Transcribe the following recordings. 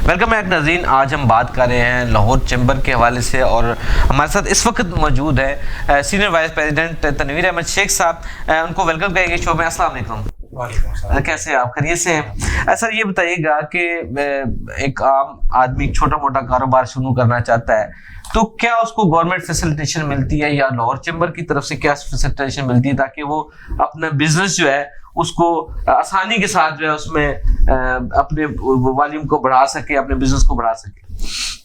Welcome back नाज़रीन। आज हम बात कर रहे हैं लाहौर चैम्बर के हवाले से और हमारे साथ इस वक्त मौजूद है senior vice president Tanveer Ahmed Sheikh sahab. उनको वेलकम करेंगे शो में। अस्सलाम वालेकुम। कैसे हैं आप? खैरियत से हैं? सर ये बताइएगा कि एक आम आदमी छोटा मोटा कारोबार शुरू करना चाहता है तो क्या उसको गवर्नमेंट फैसिलिटेशन मिलती है या लाहौर चैम्बर की तरफ से क्या फैसिलिटेशन मिलती है ताकि वो अपना बिजनेस जो है उसको आसानी के साथ जो है उसमें अपने वॉल्यूम को बढ़ा सके, अपने बिजनेस को बढ़ा सके?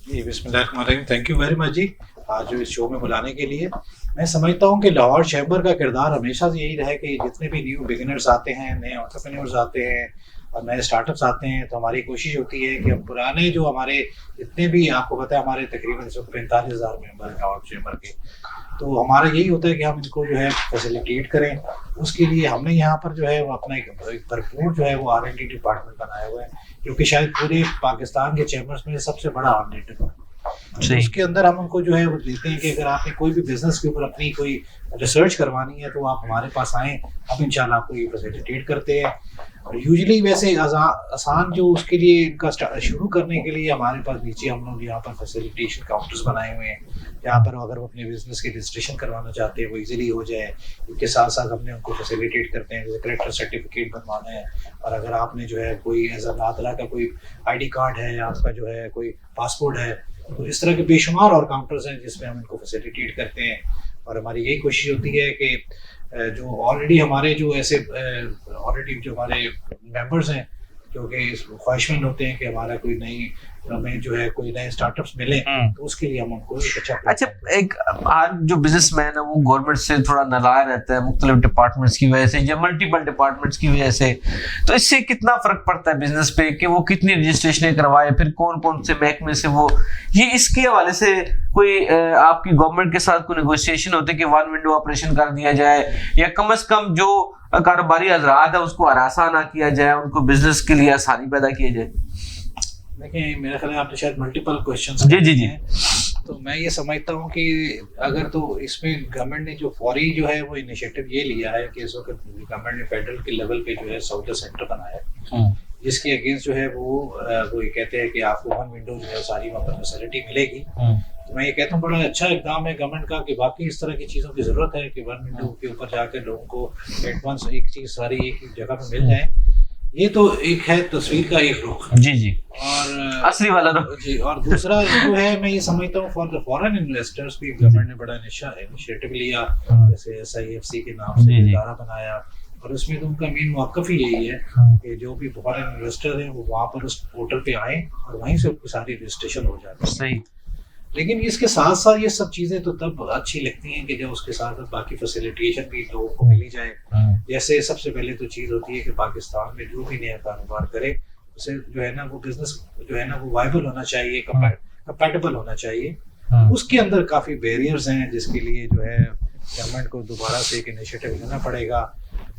जी बिस्मिल्लाहिर्रहमानिर्रहीम। थैंक यू वेरी मच जी आज इस शो में बुलाने के लिए। मैं समझता हूँ कि लाहौर चैम्बर का किरदार हमेशा से यही रहा है कि जितने भी न्यू बिगिनर्स आते हैं, नए एंटरप्रेन्योर्स आते हैं और नए स्टार्टअप्स आते हैं तो हमारी कोशिश होती है कि हम पुराने जो हमारे जितने भी, आपको पता है हमारे तकरीबन 45,000 मेंबर हैं लाहौर चैम्बर के, तो हमारा यही होता है कि हम इनको जो है फैसिलिटेट करें। उसके लिए हमने यहाँ पर जो है वो अपना एक भरपूर जो है वो R&D डिपार्टमेंट बनाया हुआ है जो कि शायद पूरे पाकिस्तान के चैम्बर्स में सबसे बड़ा R&D डिपार्टमेंट। तो उसके अंदर हम उनको जो है वो देते हैं कि अगर आपने कोई भी बिजनेस के ऊपर अपनी कोई रिसर्च करवानी है तो आप हमारे पास आएँ, हम इंशाल्लाह आपको ये फैसिलिटेट करते हैं। और यूजुअली वैसे आसान जो उसके लिए इनका शुरू करने के लिए हमारे पास नीचे हम लोग यहाँ पर फैसिलिटेशन काउंटर्स बनाए हुए हैं जहाँ पर अगर वो अपने बिजनेस की रजिस्ट्रेशन करवाना चाहते हैं वो इजीली हो जाए। इसके साथ साथ हमने उनको फैसिलिटेट करते हैं, जैसे करेक्टर सर्टिफिकेट बनवाना है और अगर आपने जो है कोई ऐसा नातला का कोई ID कार्ड है या आपका जो है कोई पासपोर्ट है, तो इस तरह के बेशुमार और काउंटर्स हैं जिसमें हम इनको फैसिलिटेट करते हैं। और हमारी यही कोशिश होती है कि जो ऑलरेडी हमारे जो ऐसे ऑलरेडी जो हमारे मेंबर्स हैं जो कि ख्वाहिशमंद होते हैं कि हमारा कोई नई हमें जो है कोई नए स्टार्टअप्स मिले तो उसके लिए हम उनको अच्छा एक आज जो बिजनेसमैन है वो गवर्नमेंट से थोड़ा नाराज रहता है मुख्तलिफ डिपार्टमेंट्स की वजह से या मल्टीपल डिपार्टमेंट्स की वजह से, तो इससे कितना फर्क पड़ता है बिजनेस पे कि वो कितनी रजिस्ट्रेशन करवाए, फिर कौन कौन से महकमे से वो ये इसके हवाले से कोई आपकी गवर्नमेंट के साथ कोई नेगोशिएशन होते कि वन विंडो ऑपरेशन कर दिया जाए या कम से कम जो कारोबारी हजरात है उसको हरासा ना किया जाए, उनको बिजनेस के लिए आसानी पैदा की जाए? देखिए मेरा ख्याल है आपने शायद मल्टीपल क्वेश्चंस जी तो मैं ये समझता हूँ कि अगर तो इसमें गवर्नमेंट ने जो फौरी जो है वो इनिशिएटिव ये लिया है कि इस वक्त गवर्नमेंट ने फेडरल के लेवल पे जो है सॉफ्टवेयर सेंटर बनाया है जिसके अगेंस्ट जो है वो ये कहते हैं कि आपको वन विंडो जो है सारी वहाँ पर फैसिलिटी मिलेगी। तो मैं ये कहता हूँ बड़ा अच्छा इकदाम है गवर्नमेंट का कि बाकी इस तरह की चीज़ों की ज़रूरत है कि वन विंडो के ऊपर जाकर लोगों को एडवांस एक चीज़ सारी एक जगह पर मिल जाए। ये तो एक है तस्वीर का एक रुख जी और असली वाला रुख जी। और दूसरा जो है मैं ये समझता हूँ फॉर द फॉरेन इन्वेस्टर्स भी गवर्नमेंट ने बड़ा इनिशिएटिव लिया, जैसे SIFC के नाम से इदारा बनाया और उसमें तो उनका मेन मौक़िफ़ ही यही है कि जो भी फॉरेन इन्वेस्टर हैं वो वहाँ पर उस पोर्टल पे आए और वहीं से उनकी सारी रजिस्ट्रेशन हो जाती है। सही। लेकिन इसके साथ साथ ये सब चीज़ें तो तब अच्छी लगती हैं कि जब उसके साथ बाकी फैसिलिटेशन भी लोगों को मिली जाए। जैसे सबसे पहले तो चीज़ होती है कि पाकिस्तान में जो भी नया कारोबार करे उसे जो है ना वो बिजनेस जो है ना वो वाइबल होना चाहिए, कंपैटिबल होना चाहिए। उसके अंदर काफ़ी बैरियर्स हैं जिसके लिए जो है गवर्नमेंट को दोबारा से एक इनिशिएटिव लेना पड़ेगा।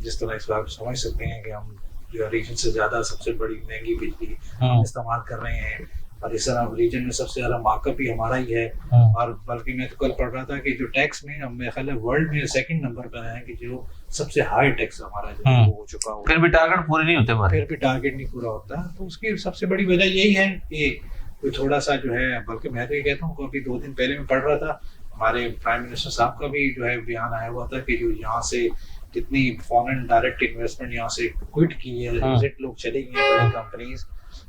जिस तरह इस बात समझ सकते हैं कि हम जो रीजन से ज़्यादा सबसे बड़ी महंगी बिजली इस्तेमाल कर रहे हैं और इस तरह रीजन में सबसे ज़्यादा मार्कअप भी हमारा ही है। और बल्कि मैं तो कल पढ़ रहा था कि जो टैक्स में हम मेरे ख्याल है वर्ल्ड में सेकंड नंबर पर है कि जो सबसे हाई टैक्स हमारा जो वो हो चुका हो, फिर भी टारगेट पूरे नहीं होते हमारे, फिर भी टारगेट नहीं पूरा होता। तो उसकी सबसे बड़ी वजह यही है कि कोई थोड़ा सा जो है, बल्कि मैं तो ये कहता हूँ अभी 2 दिन पहले मैं पढ़ रहा था हमारे प्राइम मिनिस्टर साहब का भी जो है बयान आया हुआ था कि जो यहाँ से जितनी फॉरेन डायरेक्ट इन्वेस्टमेंट यहाँ से क्विट की है, विजिट लोग चले गए हैं बड़ी कंपनीज,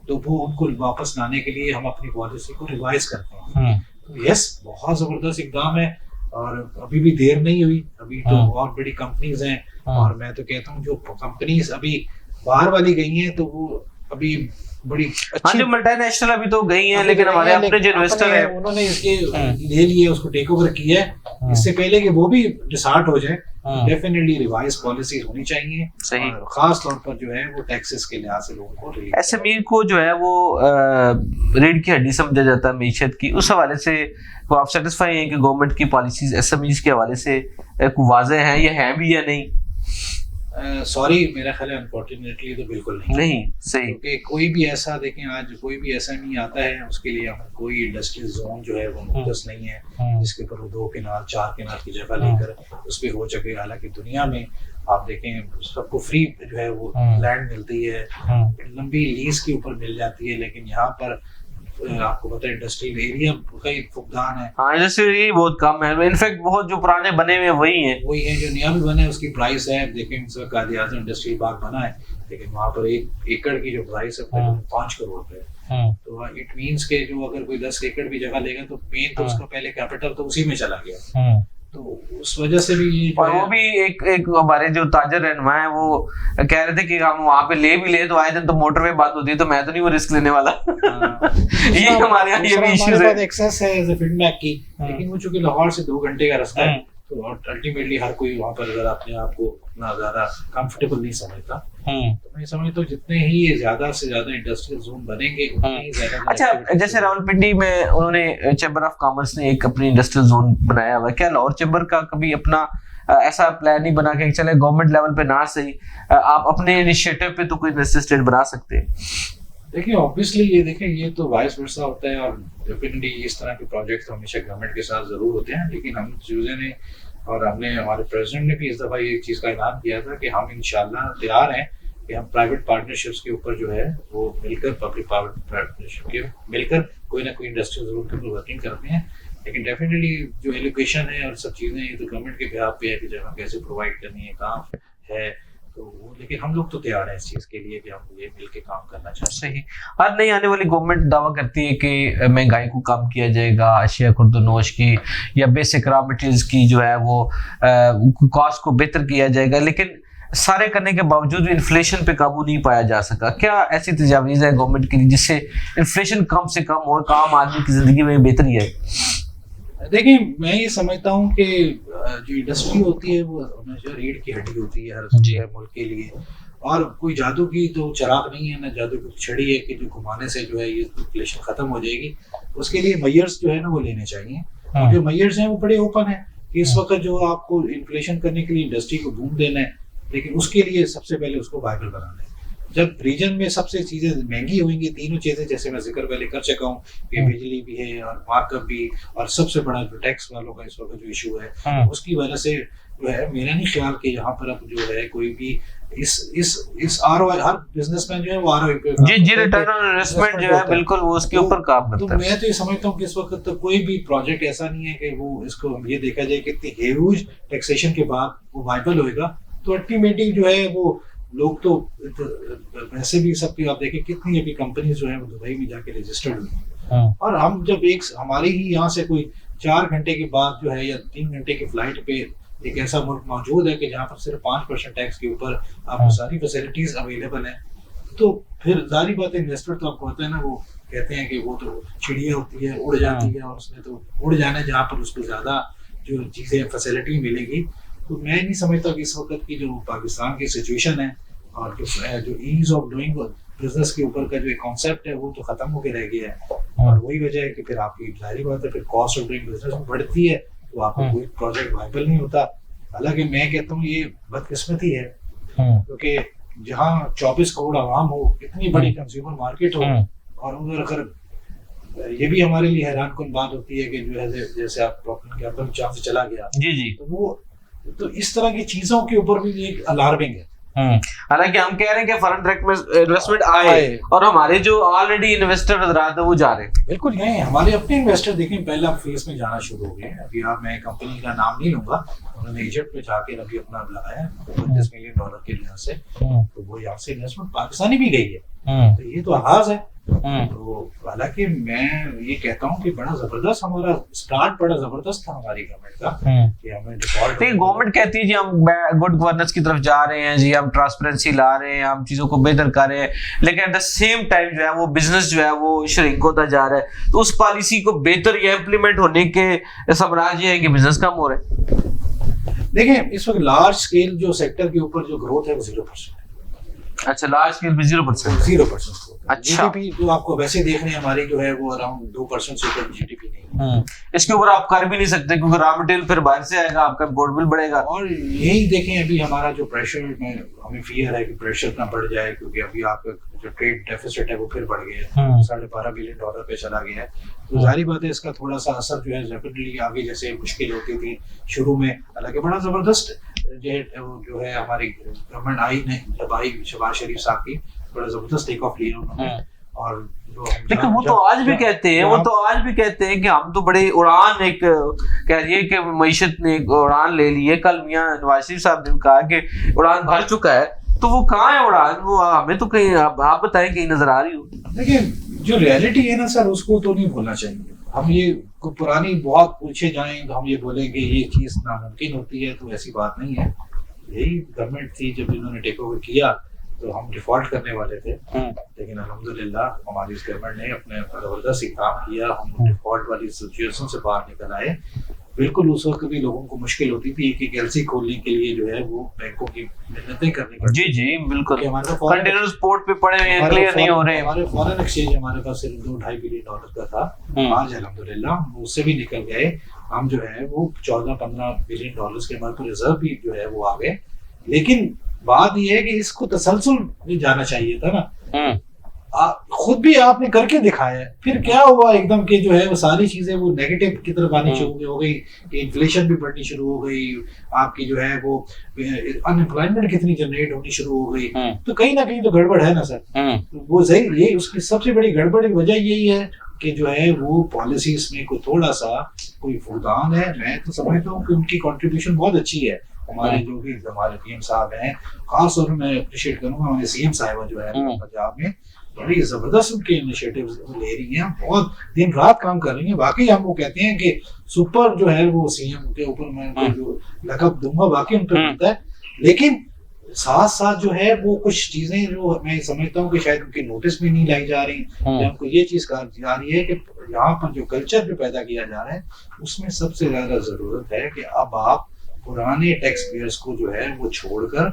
तो वो उनको वापस लाने के लिए हम अपनी पॉलिसी को रिवाइज करते हैं। तो यस बहुत जबरदस्त इकदाम है और अभी भी देर नहीं हुई, अभी तो बहुत बड़ी कंपनीज हैं और मैं तो कहता हूँ जो कंपनीज अभी बाहर वाली गई हैं तो वो अभी बड़ी अच्छी जो मल्टीनेशनल अभी तो गई हैं, लेकिन हमारे अपने जो इन्वेस्टर हैं उन्होंने इसके ले लिए, उसको टेक ओवर किया है। इससे पहले कि वो भी डिसार्ट हो जाए डेफिनेटली रिवाइज पॉलिसी होनी चाहिए। सही। और खास तौर पर जो है वो टैक्सेस के लिहाज से लोगों को SME को जो है वो रीढ़ की हड्डी समझा जाता है मीशत की, उस हवाले से वो आप सेटिस्फाई हैं कि गवर्नमेंट की पॉलिसीज SMEs के हवाले से वाज़ेह हैं या हैं भी या नहीं? सॉरी मेरा ख्याल है अनफॉर्चुनेटली तो बिल्कुल नहीं। सही। क्योंकि कोई भी ऐसा देखें आज कोई भी ऐसा नहीं आता है उसके लिए कोई इंडस्ट्रियल जोन जो है वो मुख्तस नहीं है जिसके ऊपर वो 2 किनार 4 किनार की जगह लेकर उस पर हो सके। हालांकि दुनिया में आप देखें सबको फ्री जो है वो लैंड मिलती है, लंबी लीज के ऊपर मिल जाती है, लेकिन यहाँ पर आपको पता है इंडस्ट्रियल एरिया का ही फुकदान है। हाँ, इंडस्ट्रियल बहुत कम है, इनफैक्ट बहुत जो पुराने बने हुए वही हैं। वही है, जो नया भी बना है उसकी प्राइस है, देखें इस वक्त कायदे आज़म इंडस्ट्रियल पार्क बना है, लेकिन वहाँ पर 1 एकड़ की जो प्राइस है 5 करोड़ रुपए। तो इट मीन्स के जो अगर कोई 10 एकड़ भी जगह लेगा तो मेन तो उसका पहले कैपिटल तो उसी में चला गया। तो उस वजह से भी ये और वो भी एक हमारे जो ताजर रहनुमा है वो कह रहे थे कि हम वहाँ पे ले भी ले तो आए दिन तो मोटरवे बंद होती है, तो मैं तो नहीं वो रिस्क लेने वाला। ये हमारे यहाँ ये भी इश्यूज है। एक्सेस है एज अ फीडबैक की, लेकिन वो चूंकि लाहौर से 2 घंटे का रास्ता है, तो अल्टीमेटली हर कोई वहाँ पर अगर अपने आप को उतना ज्यादा कंफर्टेबल नहीं समझता, तो मैं समझता हूँ जितने ही ज्यादा से ज्यादा इंडस्ट्रियल जोन बनेंगे उतने ही ज्यादा। अच्छा, जैसे रावलपिंडी में उन्होंने चैम्बर ऑफ कॉमर्स ने एक अपनी इंडस्ट्रियल जोन बनाया हुआ है, क्या लाहौर चैम्बर का कभी अपना ऐसा प्लान नहीं बना के चले गवर्नमेंट लेवल पे ना सही आप अपने इनिशिएटिव पे तो कोई इंडस्ट्रियल स्टेट बना सकते हैं? देखिए ऑब्वियसली ये देखें ये तो वाइस वर्सा होता है, और डेफिनेटली इस तरह के प्रोजेक्ट हमेशा गवर्नमेंट के साथ जरूर होते हैं, लेकिन हम चूजे ने और हमने हमारे प्रेसिडेंट ने भी इस दफा ये चीज का ऐलान किया था कि हम इंशाल्लाह तैयार हैं कि हम प्राइवेट पार्टनरशिप्स के ऊपर जो है वो मिलकर पब्लिक पार्टनरशिप के मिलकर कोई ना कोई इंडस्ट्रियल जरूर के ऊपर वर्किंग करते हैं। लेकिन डेफिनेटली जो एलोकेशन है और सब चीजें ये तो गवर्नमेंट के बिहाफ पे है कि जगह कैसे प्रोवाइड करनी है, काम है, तो वो लेकिन हम लोग तो तैयार हैं इस चीज के लिए कि हम ये मिलके काम करना चाहते हैं। सही। हर नई आने वाली गवर्नमेंट दावा करती है कि महंगाई को कम किया जाएगा, अशिया खुर्दनोश की या बेसिक रॉ मटेरियल्स की जो है वो कॉस्ट को बेहतर किया जाएगा, लेकिन सारे करने के बावजूद भी इन्फ्लेशन पे काबू नहीं पाया जा सका। क्या ऐसी तजावीज़ है गवर्नमेंट की जिससे इन्फ्लेशन कम से कम और आम आदमी की जिंदगी में बेहतरी है? देखिए मैं ये समझता हूँ कि जो इंडस्ट्री होती है वो हमेशा रीढ़ की हड्डी होती है हर मुल्क के लिए, और कोई जादू की तो चिराग नहीं है ना जादू की छड़ी है कि जो घुमाने से जो है ये इन्फ्लेशन खत्म हो जाएगी। उसके लिए मेजर्स जो है ना वो लेने चाहिए, जो मेजर्स हैं वो बड़े ओपन है कि इस वक्त जो आपको इन्फ्लेशन करने के लिए इंडस्ट्री को बूम देना है, लेकिन उसके लिए सबसे पहले उसको वायबल बनाना है। जब रीजन में सबसे चीजें महंगी होंगी, तीनों चीजें जैसे मैं जिक्र पहले कर चुका हूँ कि बिजली भी है और मार्कअप भी, और सबसे बड़ा जो टैक्स वालों का इस वक्त जो इशू है उसकी वजह से जो है मेरा नहीं ख्याल कि यहाँ पर अब जो है कोई भी इस आरओआई हर बिजनेसमैन जो है वो आरओआई पे जी रिटर्न ऑन इन्वेस्टमेंट जो है बिल्कुल वो उसके ऊपर काम करता है। तो मैं तो ये समझता हूँ कि इस वक्त तो कोई भी प्रोजेक्ट ऐसा नहीं है कि वो इसको ये देखा जाए कि इतनी ह्यूज टैक्सेशन के बाद वो वायबल होएगा। तो अल्टीमेटली जो है वो लोग तो वैसे भी सबकी आप देखें कितनी अभी कंपनीज जो है वो दुबई में जाके रजिस्टर्ड हुई हैं, और हम जब एक हमारे ही यहाँ से कोई 4 घंटे के बाद जो है या 3 घंटे की फ्लाइट पे एक ऐसा मुल्क मौजूद है कि जहाँ पर सिर्फ 5% टैक्स के ऊपर आपको सारी फैसिलिटीज अवेलेबल है, तो फिर जारी बात है इन्वेस्टर तो आपको पता है ना वो कहते हैं कि वो तो चिड़िया होती है उड़ जाती है, और उसने तो उड़ जाना है जहाँ पर उसको ज्यादा जो चीजें फैसिलिटी मिलेगी। तो मैं नहीं समझता कि इस वक्त की जो पाकिस्तान की सिचुएशन है और जो ईज ऑफ डूइंग बिजनेस के ऊपर का जो एक कॉन्सेप्ट है वो तो खत्म होकर रह गया है, और वही वजह है कि फिर आपकी जाहिर बात है फिर कॉस्ट ऑफ डूइंग बिजनेस बढ़ती है तो आपको कोई प्रोजेक्ट वायबल नहीं होता। हालांकि मैं कहता हूँ ये बदकिस्मती है क्योंकि जहाँ 24 करोड़ आवाम हो, इतनी बड़ी कंज्यूमर मार्केट हो, और उधर अगर ये भी हमारे लिए हैरान कुन बात होती है कि जो है जैसे आप प्रॉब्लम चांस चला गया जी तो वो तो इस तरह की चीजों के ऊपर भी एक अलार्मिंग है। हालांकि हम कह रहे हैं कि फॉरेन डायरेक्ट इन्वेस्टमेंट आए और हमारे जो ऑलरेडी इन्वेस्टर हजरात है वो जा रहे हैं। बिल्कुल नहीं, हमारे अपने इन्वेस्टर देखें पहला फेज में जाना शुरू हो गए। अभी आप मैं कंपनी का नाम नहीं लूंगा, उन्होंने इजिप्ट में जाके अभी अपना लगाया $25 मिलियन के लिहाज से, तो वो यहाँ से इन्वेस्टमेंट पाकिस्तानी भी गई है, तो ये तो आगाज है। तो हालांकि मैं ये कहता हूँ कि बड़ा जबरदस्त हमारा स्टार्ट बड़ा जबरदस्त था हमारी गवर्नमेंट का कि हमें डिफॉल्ट गवर्नमेंट कहती है जी हम गुड गवर्नेंस की तरफ जा रहे हैं, जी हम ट्रांसपेरेंसी ला रहे हैं, हम चीजों को बेहतर कर रहे हैं, लेकिन एट द सेम टाइम जो है वो बिजनेस जो है वो श्रिंक होता जा रहा है। तो उस पॉलिसी को बेहतर या इम्प्लीमेंट होने के सबराज ये है कि बिजनेस कम हो रहा है। देखिए इस वक्त लार्ज स्केल जो सेक्टर के ऊपर जो ग्रोथ है वो 0%। अच्छा, लार्ज स्केल में 0%। अच्छा, जीडीपी तो आपको वैसे देखने हमारी जो है वो अराउंड 2% से ऊपर जीडीपी नहीं। इसके ऊपर आप कर भी नहीं सकते क्योंकि रॉ मटेरियल फिर बाहर से आएगा, आपका इम्पोर्ट बिल बढ़ेगा। और यही देखें अभी हमारा जो प्रेशर में हमें फियर है कि प्रेशर ना बढ़ जाए, क्योंकि अभी आपका जो ट्रेड डेफिसिट है वो फिर बढ़ गया है, $12.5 बिलियन पे चला गया है। तो जाहिर बात है इसका थोड़ा सा असर जो है रैपिडली आगे जैसे मुश्किल होती थी शुरू में, हालांकि बड़ा जबरदस्त जो है हमारी गवर्नमेंट आई ने जब आई शहबाज शरीफ साहब की, बड़ा जबरदस्त टेक ऑफ लिया उन्होंने, और जो हम लेकिन वो तो आज भी कहते हैं, वो तो आज भी कहते हैं कि हम तो बड़े उड़ान, एक कह रही है कि मईशत ने एक उड़ान ले ली है। कल मियां नवाज शरीफ साहब ने कहा कि उड़ान भर चुका है, तो वो कहाँ है उड़ान? वो हमें तो कहीं आप बताएं कहीं नजर आ रही हो? देखिए, जो रियलिटी है ना सर, उसको तो नहीं भूलना चाहिए। हम ये पुरानी बहुत पूछे जाएं तो हम ये बोलेंगे ये चीज नामुमकिन होती है, तो ऐसी बात नहीं है। यही गवर्नमेंट थी जब इन्होंने टेक ओवर किया तो हम डिफॉल्ट करने वाले थे, लेकिन अल्हम्दुलिल्लाह हमारी इस गवर्नमेंट ने अपने जबरदस्त काम किया, हम डिफॉल्ट वाली सिचुएशन से बाहर निकल आए। बिल्कुल उस वक्त भी लोगों को मुश्किल होती थी एक एलसी खोलने के लिए, जो है वो बैंकों की मिन्नतें करनी पड़ती। जी बिल्कुल, हमारे कंटेनर्स पोर्ट पे पड़े हुए हैं, क्लियर नहीं हो रहे। हमारे फॉरेन एक्सचेंज हमारे पास सिर्फ $2-2.5 बिलियन का था। आज अल्हम्दुलिल्लाह हम उससे भी निकल गए। हम जो है वो $14-15 बिलियन के हमारे पास रिजर्व भी जो है वो आ गए। लेकिन बात यह है कि इसको तसलसल भी जाना चाहिए था ना। खुद भी आपने करके दिखाया है, फिर क्या हुआ एकदम के जो है वो सारी चीजें वो नेगेटिव की तरफ आनी शुरू हो गई कि इन्फ्लेशन भी बढ़नी शुरू हो गई, आपकी जो है वो अनएम्प्लॉयमेंट कितनी जनरेट होनी शुरू हो गई। तो कहीं ना कहीं तो गड़बड़ है ना सर। वो सही, ये उसकी सबसे बड़ी गड़बड़ की वजह यही है कि जो है वो पॉलिसीज में कोई थोड़ा सा कोई फुकदान है। मैं तो समझता हूँ कि उनकी कंट्रीब्यूशन बहुत अच्छी है। हमारे जो भी हमारे पीएम साहब हैं, खास तौर पर मैं अप्रिशिएट करूंगा हमारे सीएम साहिबा जो है पंजाब में, बड़ी जबरदस्त उनके इनिशिएटिव ले रही हैं, बहुत दिन रात काम कर रही हैं। वाकई हम वो कहते हैं कि सुपर जो है वो सीएम के ऊपर मैं जो लकब दूंगा वाकई उन पर मिलता है। लेकिन साथ साथ जो है वो कुछ चीजें जो मैं समझता हूँ कि शायद उनके नोटिस में नहीं लाई जा रही। हमको ये चीज कहा जा रही है कि यहाँ पर जो कल्चर जो पैदा किया जा रहा है उसमें सबसे ज्यादा जरूरत है कि अब आप पुराने टैक्स पेयर्स को जो है वो छोड़कर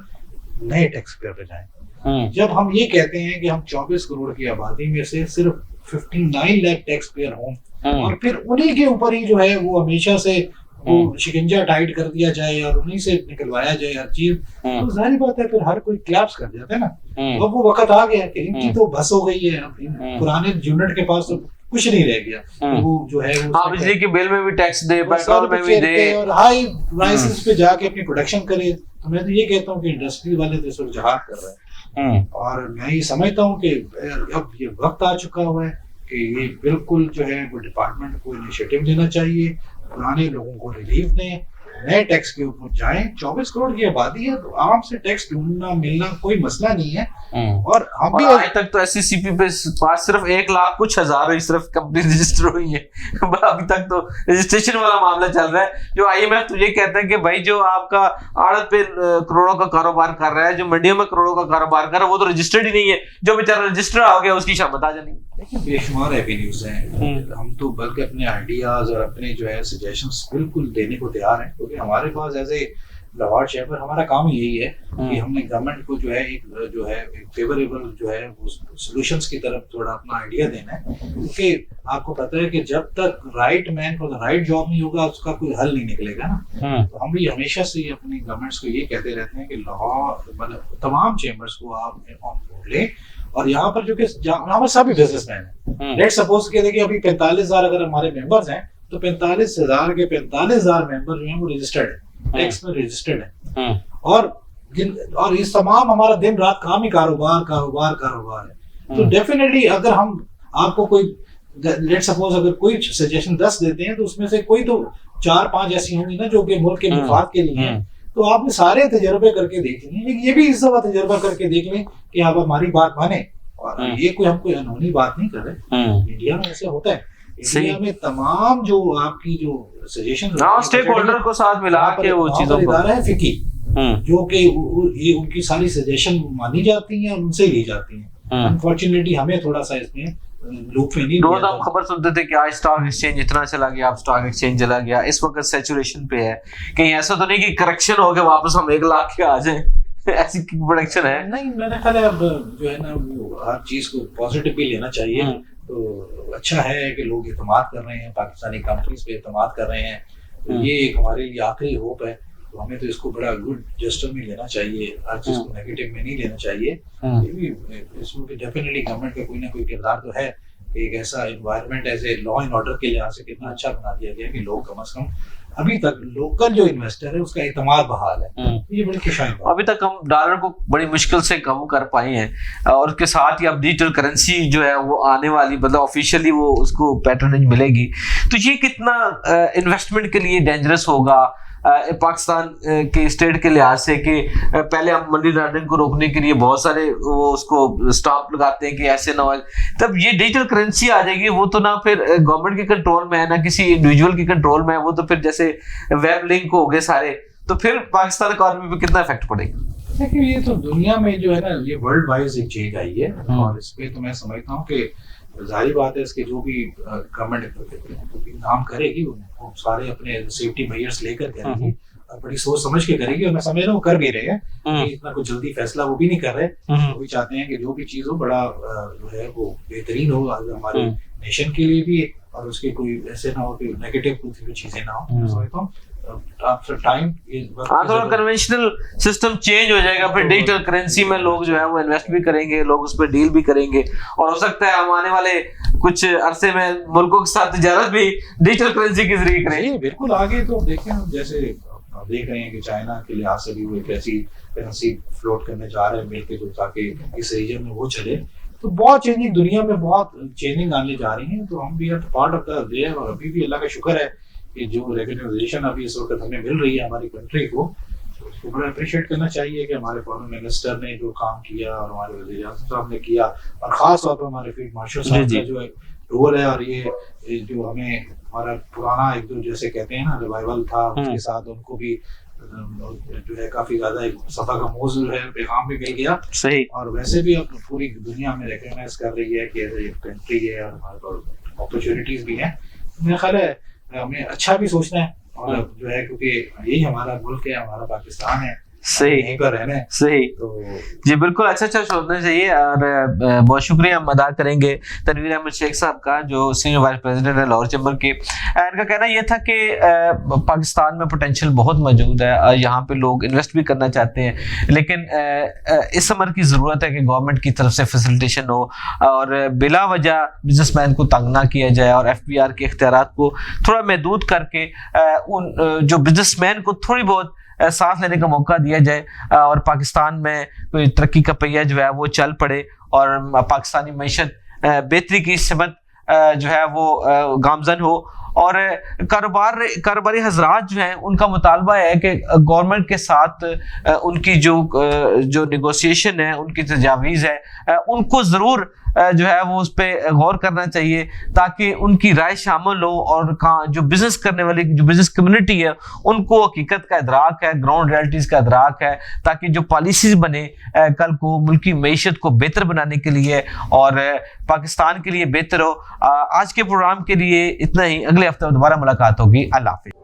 नए टैक्स पेयर पे जाएं। जब हम ये कहते हैं कि हम 24 करोड़ की आबादी में से सिर्फ 59 लाख टैक्स पेयर हों और फिर उन्हीं के ऊपर ही जो है वो हमेशा से वो शिकंजा टाइट कर दिया जाए और उन्हीं से निकलवाया जाए हर चीज, तो जाहिर बात है फिर हर कोई क्लैप्स कर जाता है ना। तो वो वक्त आ गया कि इनकी तो बस हो गई है, पुराने यूनिट के पास तो कुछ नहीं रह गया। तो वो जो है वो बिजली के बिल में भी टैक्स दे, पेट्रोल में भी दे और हाई प्राइसेस पे जाके अपनी प्रोडक्शन करे। तो मैं तो ये कहता हूँ कि इंडस्ट्री वाले तो इस वक्त जहाद कर रहे हैं और मैं ये समझता हूँ कि अब ये वक्त आ चुका हुआ है कि ये बिल्कुल जो है वो डिपार्टमेंट को इनिशिएटिव लेना चाहिए, पुराने लोगों को रिलीफ दें, नए टैक्स के ऊपर जाएं। 24 करोड़ की आबादी है तो आराम से टैक्स ढूंढना मिलना कोई मसला नहीं है। और हम भी आज तक तो एससीसीपी पे पास सिर्फ 1 लाख कुछ हजार ही सिर्फ कंपनी रजिस्टर हुई है। अभी तक तो रजिस्ट्रेशन वाला मामला चल रहा है। जो आईएमएफ तो ये कहते हैं कि भाई जो आपका आड़त पे करोड़ों का कारोबार कर रहा है, जो मंडियों में करोड़ों का कारोबार कर रहा है, वो तो रजिस्टर्ड ही नहीं है। जो बेचारा रजिस्टर हो गया उसकी शामत आ जानी। देखिए बेशुमार एवेन्यूज हैं, हम तो बल्कि अपने आइडियाज और अपने जो है सजेशंस बिल्कुल देने को तैयार हैं, क्योंकि हमारे पास एज ए लाहौर चैम्बर हमारा काम यही है कि हमने गवर्नमेंट को जो है एक फेवरेबल जो है सॉल्यूशंस की तरफ थोड़ा अपना आइडिया देना है। क्योंकि आपको पता है कि जब तक राइट मैन को राइट जॉब नहीं होगा उसका कोई हल नहीं निकलेगा ना। तो हम भी हमेशा से अपनी गवर्नमेंट्स को ये कहते रहते हैं कि लाहौर मतलब तमाम चैम्बर्स को आप लें और यहाँ पर जो कि यहाँ पर सभी बिजनेसमैन हैं। लेट्स सपोज के देखिए अभी 45,000 अगर हमारे मेंबर्स हैं तो 45,000 के 45,000 मेंबर जो हैं वो रजिस्टर्ड है, टैक्स में रजिस्टर्ड है और इस तमाम हमारा दिन रात काम ही कारोबार है। तो डेफिनेटली अगर हम आपको कोई लेट्स सपोज अगर कोई सजेशन 10 देते हैं तो उसमें से कोई तो 4-5 ऐसी होंगी ना जो कि मुल्क के मुफाद के लिए हैं। तो आपने सारे तजर्बे करके देख लिए, ये भी इस दफा तजर्बा करके देख लें कि आप हमारी बात माने। और ये कोई हम कोई अनहोनी बात नहीं कर रहे, इंडिया में ऐसे होता है। इंडिया में तमाम जो आपकी जो सजेशन स्टेक होल्डर को साथ मिला के वो चीजों को इदारा है फिकी जो कि ये उनकी सारी सजेशन मानी जाती हैं और उनसे ली जाती हैं। अनफॉर्चुनेटली हमें थोड़ा सा इसमें लूप में नहीं। रोज हम खबर सुनते थे कि आज स्टॉक एक्सचेंज इतना चला गया, अब स्टॉक एक्सचेंज चला गया, इस वक्त सैचुरेशन पे है। कहीं ऐसा तो नहीं कि करेक्शन हो गया वापस हम 1 लाख के आ जाए, ऐसी प्रोडक्शन है? नहीं, मेरा ख्याल है अब जो है ना वो हर चीज को पॉजिटिव भी लेना चाहिए। तो अच्छा है कि लोग एतमाद कर रहे हैं, पाकिस्तानी कंपनीज पे एतमाद कर रहे हैं। तो ये एक हमारे लिए आखिरी होप है। तो हमें तो इसको बड़ा गुड जेस्चर में लेना चाहिए, हर चीज को नेगेटिव में नहीं लेना चाहिए। ये भी इसमें भी डेफिनेटली गवर्नमेंट का कोई ना कोई किरदार तो है कि एक ऐसा environment as a law and order के लिहाज से कितना अच्छा बना दिया गया कि लोग कम से कम अभी तक लोकल जो इन्वेस्टर है उसका एतमाद बहाल है। ये बड़ी खुशहाली बात है। अभी तक हम डॉलर को बड़ी मुश्किल से काबू कर पाए हैं और उसके साथ ही अब डिजिटल करेंसी जो है वो आने वाली, मतलब ऑफिशियली वो उसको पैटर्नेज मिलेगी। तो ये कितना इन्वेस्टमेंट के लिए डेंजरस होगा पाकिस्तान के स्टेट के लिहाज से कि पहले हम मनी लॉन्ड्रिंग को रोकने के लिए बहुत सारे वो उसको स्टॉप लगाते हैं कि ऐसे ना हो, तब ये डिजिटल करेंसी आ जाएगी वो तो ना फिर गवर्नमेंट के कंट्रोल में है ना किसी इंडिविजुअल के कंट्रोल में है, वो तो फिर जैसे वेब लिंक हो गए सारे, तो फिर पाकिस्तान इकॉनमी पे कितना इफेक्ट पड़ेगा? देखिए ये तो दुनिया में जो है ना ये वर्ल्ड वाइज एक चेंज आई है और इस पे तो मैं समझता हूँ कि जाहिर बात है इसके जो भी गवर्नमेंट काम करेगी वो सारे अपने सेफ्टी मेजर्स लेकर करेगी और बड़ी सोच समझ के करेगी और मैं समझ रहा हूँ कर भी रहे हैं। इतना कुछ जल्दी फैसला वो भी नहीं कर रहे, वो भी चाहते हैं कि जो भी चीज हो बड़ा जो है वो बेहतरीन हो हमारे नेशन के लिए भी और उसके कोई ऐसे ना हो कि नेगेटिव चीजें ना हो। समझता हूँ टाइम थोड़ा कन्वेंशनल सिस्टम चेंज हो जाएगा, फिर डिजिटल करेंसी में लोग जो है वो इन्वेस्ट भी करेंगे, लोग उस पर डील भी करेंगे और हो सकता है हम आने वाले कुछ अरसे में मुल्कों के साथ तिजारत भी डिजिटल करेंसी के जरिए करेंगे। बिल्कुल आगे तो देखें हम जैसे देख रहे हैं कि चाइना के लिहाज से भी वो एक ऐसी करेंसी फ्लोट करने जा रहे हैं मिलकर जो ताकि इस रीजन में वो चले। तो बहुत चेंजिंग दुनिया में बहुत चेंजिंग आने जा रही है, तो हम भी पार्ट ऑफ द डे और अभी भी अल्लाह का शुक्र है कि जो रिकॉग्नाइजेशन अभी इस वक्त हमें मिल रही है हमारी कंट्री को, उसको बड़ा अप्रिशिएट करना चाहिए कि हमारे फॉरेन मिनिस्टर ने जो काम किया और हमारे वज़ीर आज़म साहब ने किया और खास तौर पर हमारे फील्ड मार्शल साहब का जो रोल है और ये जो हमें हमारा पुराना एक जो जैसे कहते हैं ना रिवाइवल था उसके साथ उनको भी जो है काफी ज्यादा एक सफा का मौजू है पैगाम भी मिल गया। सही। और वैसे भी अब पूरी दुनिया में रिकॉग्नाइज कर रही है कि ये कंट्री है और हमारे पास अपॉर्चुनिटीज भी हैं। मेरा ख्याल है हमें अच्छा भी सोचना है और जो है क्योंकि यही हमारा मुल्क है, हमारा पाकिस्तान है, सही यहीं पर रहना है। सही तो जी बिल्कुल अच्छा सोचना चाहिए और बहुत शुक्रिया हम अदा करेंगे तनवीर अहमद शेख साहब का जो सीनियर वाइस प्रेसिडेंट है लाहौर चैम्बर के। इनका कहना यह था कि पाकिस्तान में पोटेंशियल बहुत मौजूद है, यहाँ पे लोग इन्वेस्ट भी करना चाहते हैं, लेकिन इस अमर की ज़रूरत है कि गवर्नमेंट की तरफ से फैसिलिटेशन हो और बिला वजह बिजनेसमैन को तंग ना किया जाए और FBR के इख्तियारात को थोड़ा महदूद करके उन जो बिजनेसमैन को थोड़ी बहुत सांस लेने का मौका दिया जाए और पाकिस्तान में कोई तरक्की का पहिया जो है वो चल पड़े और पाकिस्तानी मईशत बेहतरी की सिमत जो है वो गामजन हो। और कारोबारी हजरात जो हैं उनका मुतालबा है कि गवर्नमेंट के साथ उनकी जो निगोशिएशन है, उनकी तजावीज़ है, उनको ज़रूर जो है वो उस पर गौर करना चाहिए ताकि उनकी राय शामिल हो और जो बिजनेस करने वाली जो बिजनेस कम्युनिटी है उनको हकीकत का इदराक है, ग्राउंड रियलिटीज़ का इदराक है, ताकि जो पॉलिसीज बने कल को मुल्की मईशत को बेहतर बनाने के लिए और पाकिस्तान के लिए बेहतर हो। आज के प्रोग्राम के लिए इतना ही, अगले हफ्ते दोबारा मुलाकात होगी। अल्लाह हाफिज़।